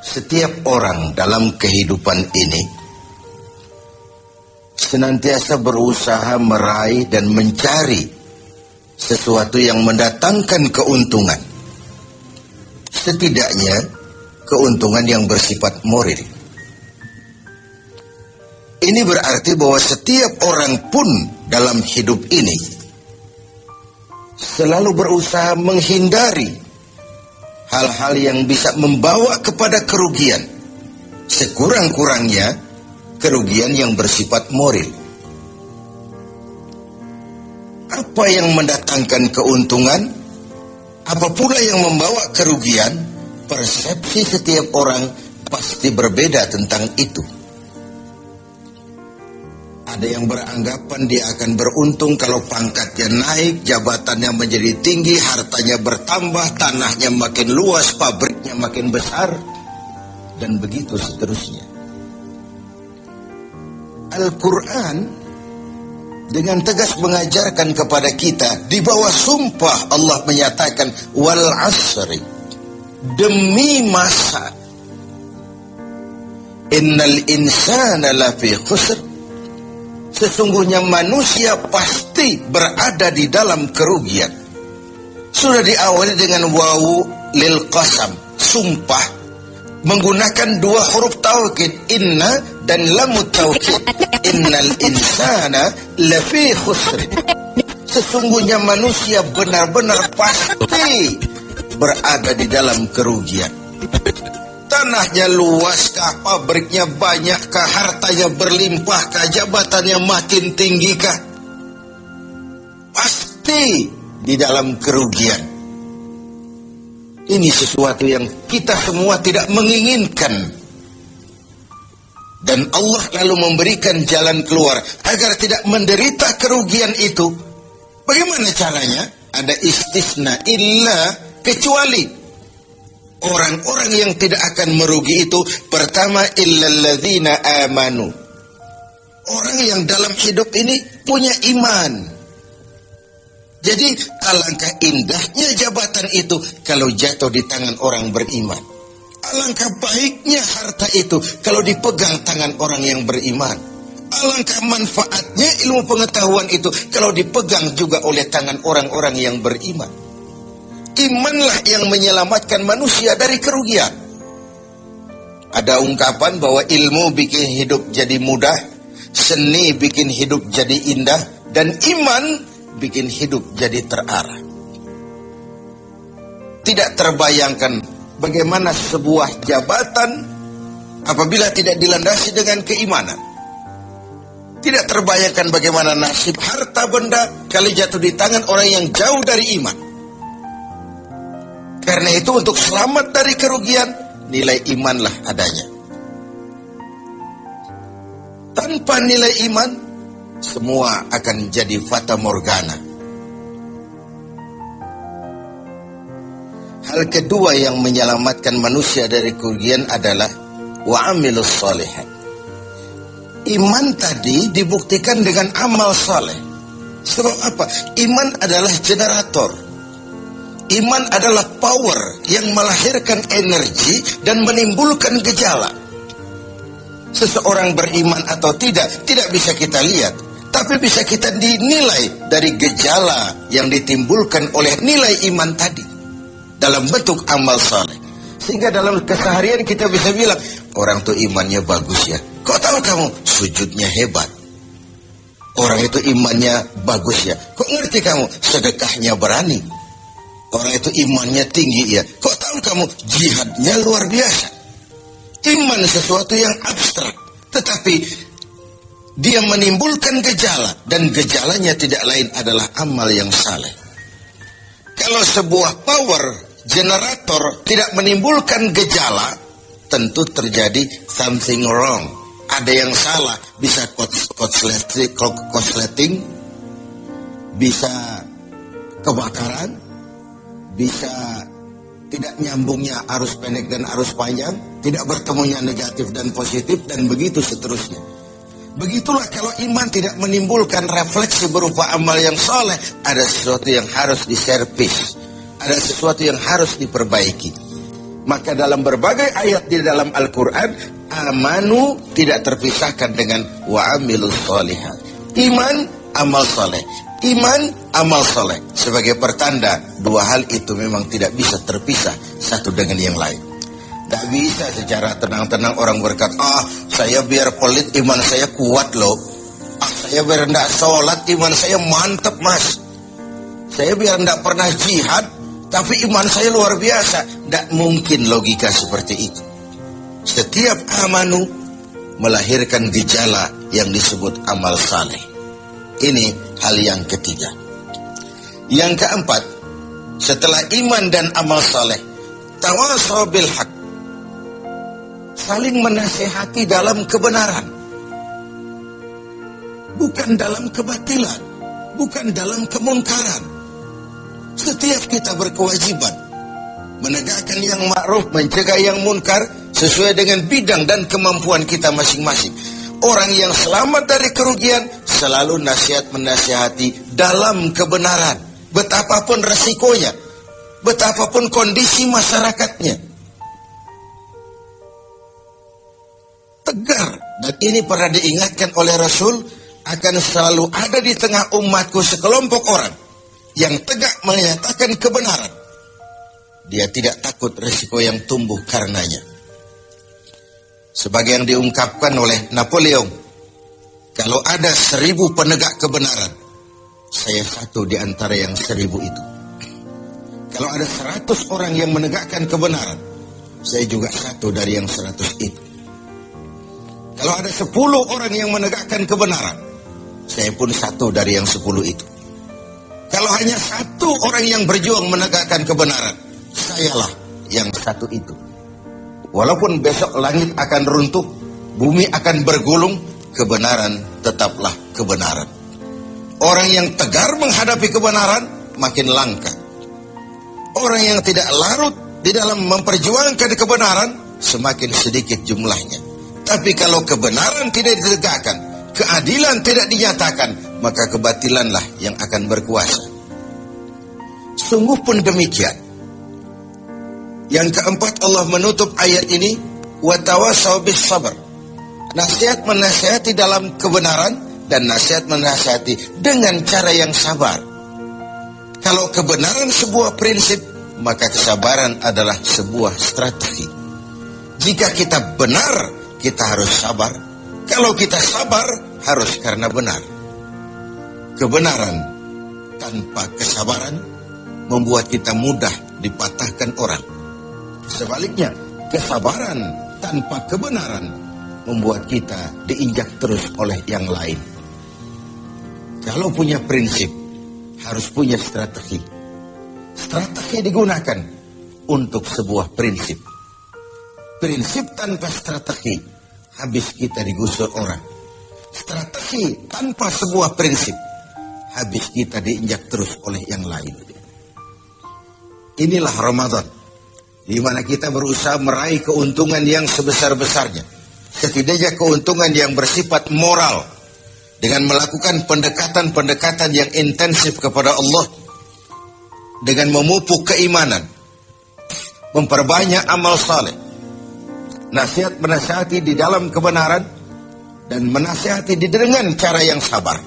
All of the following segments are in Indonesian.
Setiap orang dalam kehidupan ini senantiasa berusaha meraih dan mencari sesuatu yang mendatangkan keuntungan. Setidaknya keuntungan yang bersifat moral. Ini berarti bahwa setiap orang pun dalam hidup ini selalu berusaha menghindari hal-hal yang bisa membawa kepada kerugian. Sekurang-kurangnya kerugian yang bersifat moral. Apa yang mendatangkan keuntungan, apa pula yang membawa kerugian, persepsi setiap orang pasti berbeda tentang itu. Ada yang beranggapan dia akan beruntung kalau pangkatnya naik, jabatannya menjadi tinggi, hartanya bertambah, tanahnya makin luas, pabriknya makin besar, dan begitu seterusnya. Al-Quran dengan tegas mengajarkan kepada kita, di bawah sumpah Allah menyatakan, wal asri, demi masa, innal insana lafi khusr, sesungguhnya manusia pasti berada di dalam kerugian. Sudah diawali dengan wawu lil qasam, sumpah, menggunakan dua huruf taukid, inna dan lamut taukid. Innal insana lafi khusr, sesungguhnya manusia benar-benar pasti berada di dalam kerugian. Tanahnya luaskah, pabriknya banyakkah, hartanya berlimpahkah, jabatannya makin tinggikah, pasti di dalam kerugian. Ini sesuatu yang kita semua tidak menginginkan. Dan Allah lalu memberikan jalan keluar agar tidak menderita kerugian itu. Bagaimana caranya? Ada istisna, illa, kecuali orang-orang yang tidak akan merugi itu. Pertama, illalladzina amanu, orang yang dalam hidup ini punya iman. Jadi alangkah indahnya jabatan itu kalau jatuh di tangan orang beriman. Alangkah baiknya harta itu kalau dipegang tangan orang yang beriman. Alangkah manfaatnya ilmu pengetahuan itu kalau dipegang juga oleh tangan orang-orang yang beriman. Imanlah yang menyelamatkan manusia dari kerugian. Ada ungkapan bahwa ilmu bikin hidup jadi mudah, seni bikin hidup jadi indah, dan iman bikin hidup jadi terarah. Tidak terbayangkan bagaimana sebuah jabatan apabila tidak dilandasi dengan keimanan. Tidak terbayangkan bagaimana nasib harta benda kalau jatuh di tangan orang yang jauh dari iman. Karena itu untuk selamat dari kerugian, nilai imanlah adanya. Tanpa nilai iman, semua akan jadi fata morgana. Hal kedua yang menyelamatkan manusia dari kerugian adalah wa'amilus sholihat. Iman tadi dibuktikan dengan amal saleh. Sebab apa? Iman adalah generator. Iman adalah power yang melahirkan energi dan menimbulkan gejala. Seseorang beriman atau tidak bisa kita lihat, tapi bisa kita dinilai dari gejala yang ditimbulkan oleh nilai iman tadi dalam bentuk amal saleh. Sehingga dalam keseharian kita bisa bilang, orang itu imannya bagus ya. Kok tahu kamu? Sujudnya hebat. Orang itu imannya bagus ya. Kok ngerti kamu? Sedekahnya berani. Orang itu imannya tinggi ya. Kok tahu kamu? Jihadnya luar biasa. Iman sesuatu yang abstrak, tetapi dia menimbulkan gejala, dan gejalanya tidak lain adalah amal yang saleh. Kalau sebuah power generator tidak menimbulkan gejala, tentu terjadi something wrong. Ada yang salah, bisa korsleting, bisa kebakaran, bisa tidak nyambungnya arus pendek dan arus panjang, tidak bertemunya negatif dan positif, dan begitu seterusnya. Begitulah kalau iman tidak menimbulkan refleksi berupa amal yang soleh, ada sesuatu yang harus diservis, ada sesuatu yang harus diperbaiki. Maka dalam berbagai ayat di dalam Al-Quran, amanu tidak terpisahkan dengan wa amilus sholihat. Iman, amal soleh. Iman, amal soleh. Sebagai pertanda, dua hal itu memang tidak bisa terpisah satu dengan yang lain. Tak bisa secara tenang-tenang orang berkata, saya biar pelit iman saya kuat loh. Saya biar tidak sholat iman saya mantap mas. Saya biar tidak pernah jihad tapi iman saya luar biasa. Tidak mungkin logika seperti itu. Setiap amanu melahirkan gejala yang disebut amal saleh. Ini hal yang ketiga. Yang keempat, setelah iman dan amal saleh, tawasaw bil haq, saling menasihati dalam kebenaran, bukan dalam kebatilan, bukan dalam kemunkaran. Setiap kita berkewajiban menegakkan yang ma'ruf, mencegah yang munkar sesuai dengan bidang dan kemampuan kita masing-masing. Orang yang selamat dari kerugian selalu nasihat menasihati dalam kebenaran, betapapun resikonya, betapapun kondisi masyarakatnya. Tegar, dan ini pernah diingatkan oleh Rasul, akan selalu ada di tengah umatku sekelompok orang yang tegak menyatakan kebenaran. Dia tidak takut risiko yang tumbuh karenanya. Sebagai yang diungkapkan oleh Napoleon, kalau ada 1000 penegak kebenaran, saya satu di antara yang 1000 itu. Kalau ada 100 orang yang menegakkan kebenaran, saya juga satu dari yang 100 itu. Kalau ada 10 orang yang menegakkan kebenaran, saya pun satu dari yang 10 itu. Kalau hanya 1 orang yang berjuang menegakkan kebenaran, sayalah yang satu itu. Walaupun besok langit akan runtuh, bumi akan bergulung, kebenaran tetaplah kebenaran. Orang yang tegar menghadapi kebenaran makin langka. Orang yang tidak larut di dalam memperjuangkan kebenaran semakin sedikit jumlahnya. Tapi kalau kebenaran tidak ditegakkan, keadilan tidak dinyatakan, maka kebatilanlah yang akan berkuasa. Sungguh pun demikian. Yang keempat, Allah menutup ayat ini, wa tawasaw bis sabr. Nasihat menasihati dalam kebenaran dan nasihat menasihati dengan cara yang sabar. Kalau kebenaran sebuah prinsip, maka kesabaran adalah sebuah strategi. Jika kita benar, kita harus sabar. Kalau kita sabar, harus karena benar. Kebenaran tanpa kesabaran membuat kita mudah dipatahkan orang. Sebaliknya, kesabaran tanpa kebenaran membuat kita diinjak terus oleh yang lain. Kalau punya prinsip, harus punya strategi. Strategi digunakan untuk sebuah prinsip. Prinsip tanpa strategi, habis kita digusur orang. Strategi tanpa sebuah prinsip, habis kita diinjak terus oleh yang lain. Inilah Ramadan, di mana kita berusaha meraih keuntungan yang sebesar-besarnya. Setidaknya keuntungan yang bersifat moral, dengan melakukan pendekatan-pendekatan yang intensif kepada Allah, dengan memupuk keimanan, memperbanyak amal saleh, nasihat menasihati di dalam kebenaran, dan menasihati dengan cara yang sabar,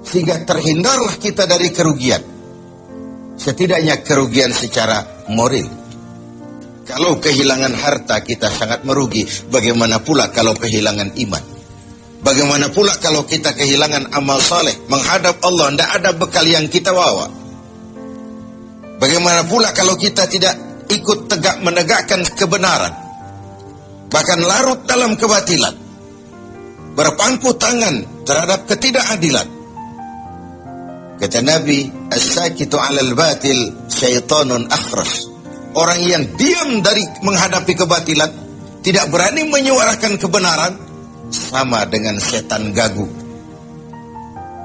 sehingga terhindarlah kita dari kerugian. Setidaknya kerugian secara moral. Kalau kehilangan harta kita sangat merugi, bagaimana pula kalau kehilangan iman? Bagaimana pula kalau kita kehilangan amal saleh, menghadap Allah, tidak ada bekal yang kita bawa? Bagaimana pula kalau kita tidak ikut tegak menegakkan kebenaran, bahkan larut dalam kebatilan, berpangku tangan terhadap ketidakadilan? Kata Nabi, as-sakitu 'alal batil syaitanun akhras. Orang yang diam dari menghadapi kebatilan, tidak berani menyuarakan kebenaran, sama dengan setan gagu.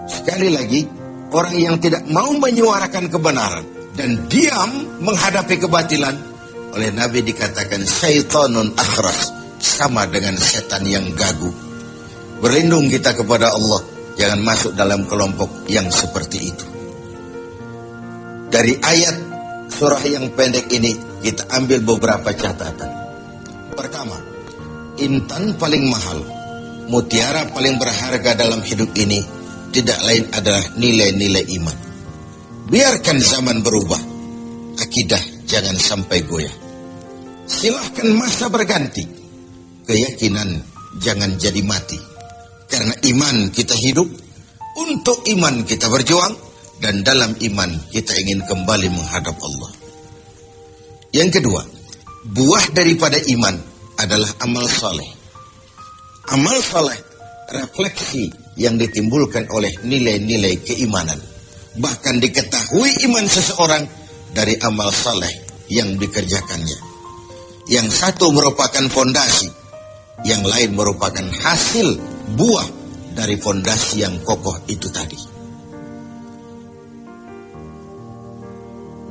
Sekali lagi, orang yang tidak mau menyuarakan kebenaran dan diam menghadapi kebatilan, oleh Nabi dikatakan syaitanun akhras, sama dengan setan yang gagu. Berlindung kita kepada Allah, jangan masuk dalam kelompok yang seperti itu. Dari ayat surah yang pendek ini, kita ambil beberapa catatan. Pertama, intan paling mahal, mutiara paling berharga dalam hidup ini tidak lain adalah nilai-nilai iman. Biarkan zaman berubah, akidah jangan sampai goyah. Silahkan masa berganti, keyakinan jangan jadi mati. Karena iman kita hidup, untuk iman kita berjuang, dan dalam iman kita ingin kembali menghadap Allah. Yang kedua, buah daripada iman adalah amal saleh. Amal saleh, refleksi yang ditimbulkan oleh nilai-nilai keimanan. Bahkan diketahui iman seseorang dari amal saleh yang dikerjakannya. Yang satu merupakan fondasi, yang lain merupakan hasil buah dari fondasi yang kokoh itu tadi.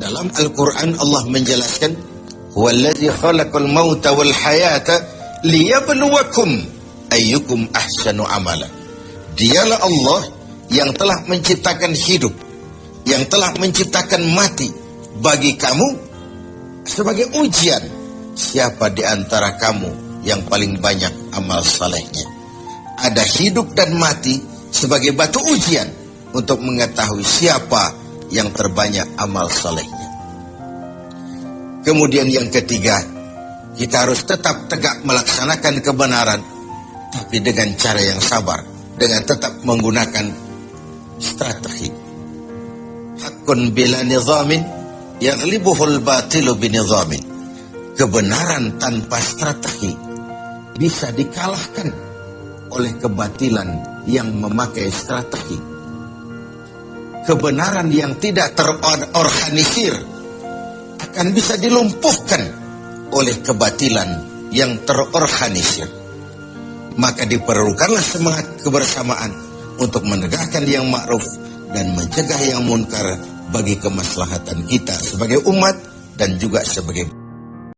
Dalam Al-Quran Allah menjelaskan, "Huwallazi khalaqal mauta wal hayata liyabluwakum ayyukum ahsanu amala." Dialah Allah yang telah menciptakan hidup, yang telah menciptakan mati bagi kamu sebagai ujian, siapa di antara kamu yang paling banyak amal salehnya. Ada hidup dan mati sebagai batu ujian untuk mengetahui siapa yang terbanyak amal salehnya. Kemudian yang ketiga, kita harus tetap tegak melaksanakan kebenaran, tapi dengan cara yang sabar, dengan tetap menggunakan strategi. Hakun bila nizamin yaghlibuhul batilu binizamin. Kebenaran tanpa strategi bisa dikalahkan oleh kebatilan yang memakai strategi. Kebenaran yang tidak terorganisir akan bisa dilumpuhkan oleh kebatilan yang terorganisir. Maka diperlukanlah semangat kebersamaan untuk menegakkan yang ma'ruf dan mencegah yang munkar bagi kemaslahatan kita sebagai umat dan juga sebagai